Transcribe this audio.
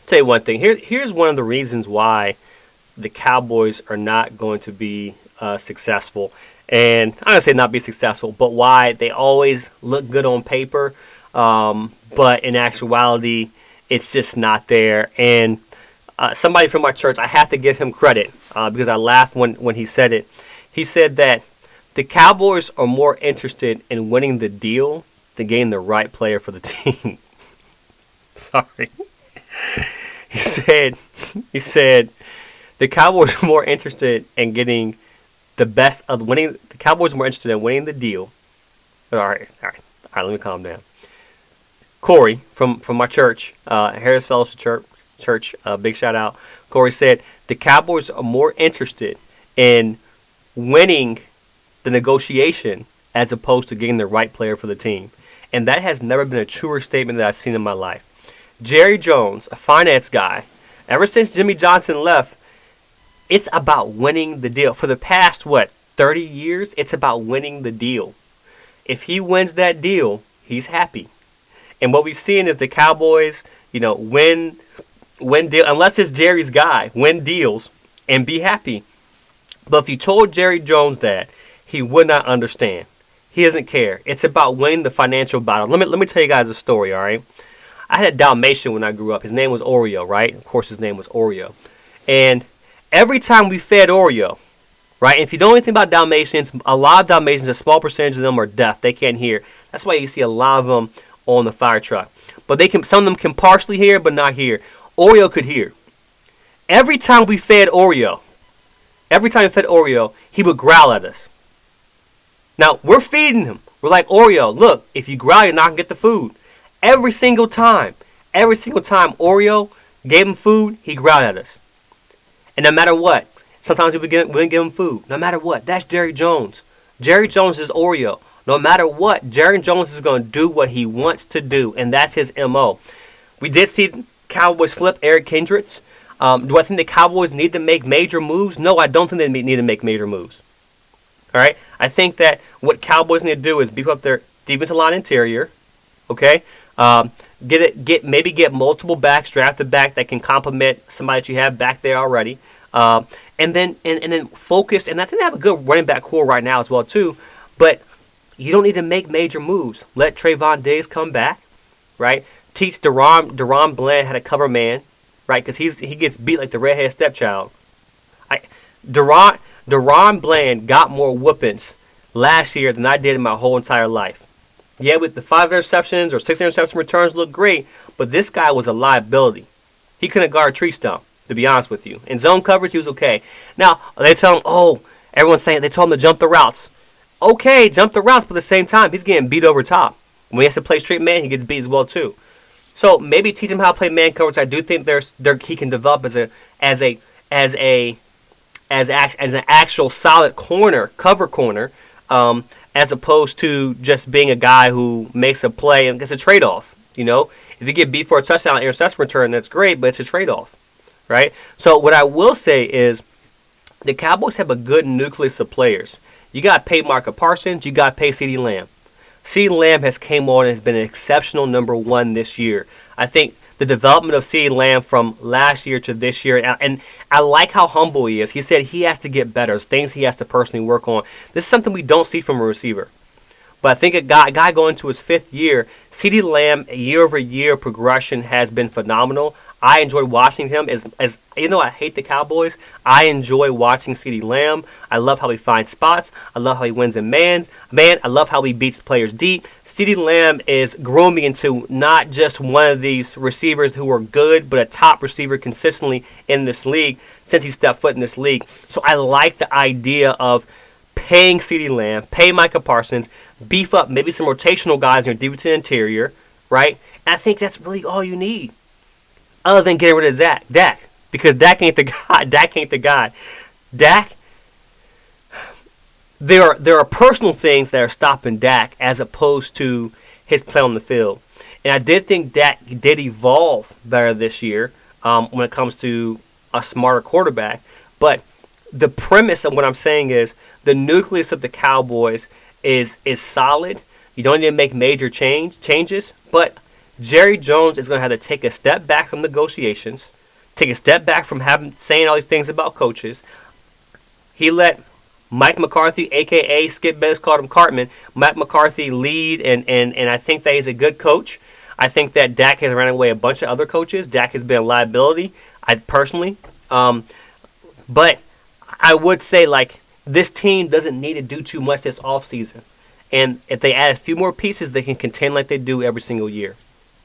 Tell you one thing. Here's one of the reasons why the Cowboys are not going to be successful. And I'm going to say not be successful, but why they always look good on paper, but in actuality, it's just not there. And somebody from my church, I have to give him credit because I laughed when he said it. He said that the Cowboys are more interested in winning the deal than getting the right player for the team. Sorry. He said the Cowboys are more interested in getting the best of winning. The Cowboys are more interested in winning the deal. All right. Let me calm down. Corey from my church, Harris Fellowship Church, big shout out. Corey said the Cowboys are more interested in winning the negotiation as opposed to getting the right player for the team, and that has never been a truer statement that I've seen in my life. Jerry Jones, a finance guy, ever since Jimmy Johnson left, it's about winning the deal. For the past, 30 years, it's about winning the deal. If he wins that deal, he's happy. And what we've seen is the Cowboys, win deal unless it's Jerry's guy, win deals and be happy. But if you told Jerry Jones that, he would not understand. He doesn't care. It's about winning the financial battle. Let me tell you guys a story, all right? I had a Dalmatian when I grew up. His name was Oreo, right? Of course, his name was Oreo. And every time we fed Oreo, right? And if you know anything about Dalmatians, a lot of Dalmatians, a small percentage of them are deaf. They can't hear. That's why you see a lot of them on the fire truck. But some of them can partially hear, but not hear. Oreo could hear. Every time we fed Oreo, he would growl at us. Now, we're feeding him. We're like, Oreo, look, if you growl, you're not going to get the food. Every single time Oreo gave him food, he growled at us. And no matter what, sometimes we wouldn't give him food. No matter what, that's Jerry Jones. Jerry Jones is Oreo. No matter what, Jerry Jones is going to do what he wants to do, and that's his MO. We did see Cowboys flip Eric Kendricks. Do I think the Cowboys need to make major moves? No, I don't think they need to make major moves. All right? I think that what Cowboys need to do is beef up their defensive line interior. Okay? Get multiple backs, draft a back that can complement somebody that you have back there already. And then focus, and I think they have a good running back core right now as well too. But you don't need to make major moves. Let Trayvon Diggs come back, right? Teach Deron Bland how to cover man, right? Because he gets beat like the redhead stepchild. Deron Bland got more whoopings last year than I did in my whole entire life. Yeah, with the 5 interceptions or 6 interception returns look great, but this guy was a liability. He couldn't guard a tree stump, to be honest with you. In zone coverage, he was okay. Now, they tell him, everyone's saying they told him to jump the routes. Okay, jump the routes, but at the same time, he's getting beat over top. When he has to play straight man, he gets beat as well too. So maybe teach him how to play man coverage. I do think he can develop as an actual solid cover corner, as opposed to just being a guy who makes a play and gets a trade-off. If you get beat for a touchdown interception return, that's great, but it's a trade-off, right? So what I will say is the Cowboys have a good nucleus of players. You got to pay Micah Parsons. You got to pay CeeDee Lamb. CeeDee Lamb has came on and has been an exceptional number one this year. I think the development of CeeDee Lamb from last year to this year, and I like how humble he is. He said he has to get better. There's things he has to personally work on. This is something we don't see from a receiver. But I think a guy going to his 5th year, CeeDee Lamb, year-over-year progression has been phenomenal. I enjoy watching him. As even though I hate the Cowboys, I enjoy watching CeeDee Lamb. I love how he finds spots. I love how he wins in man. I love how he beats players deep. CeeDee Lamb is growing into not just one of these receivers who are good, but a top receiver consistently in this league since he stepped foot in this league. So I like the idea of paying CeeDee Lamb, pay Micah Parsons, beef up maybe some rotational guys in your defensive interior, right? And I think that's really all you need. Other than getting rid of Dak, because Dak ain't the guy. Dak, there are personal things that are stopping Dak as opposed to his play on the field. And I did think Dak did evolve better this year when it comes to a smarter quarterback. But the premise of what I'm saying is the nucleus of the Cowboys is solid. You don't need to make major changes, but Jerry Jones is going to have to take a step back from negotiations, take a step back from saying all these things about coaches. He let Mike McCarthy, a.k.a. Skip Bayless called him Cartman, Mike McCarthy lead, and I think that he's a good coach. I think that Dak has ran away a bunch of other coaches. Dak has been a liability, I personally. But I would say, like, this team doesn't need to do too much this offseason. And if they add a few more pieces, they can contend like they do every single year.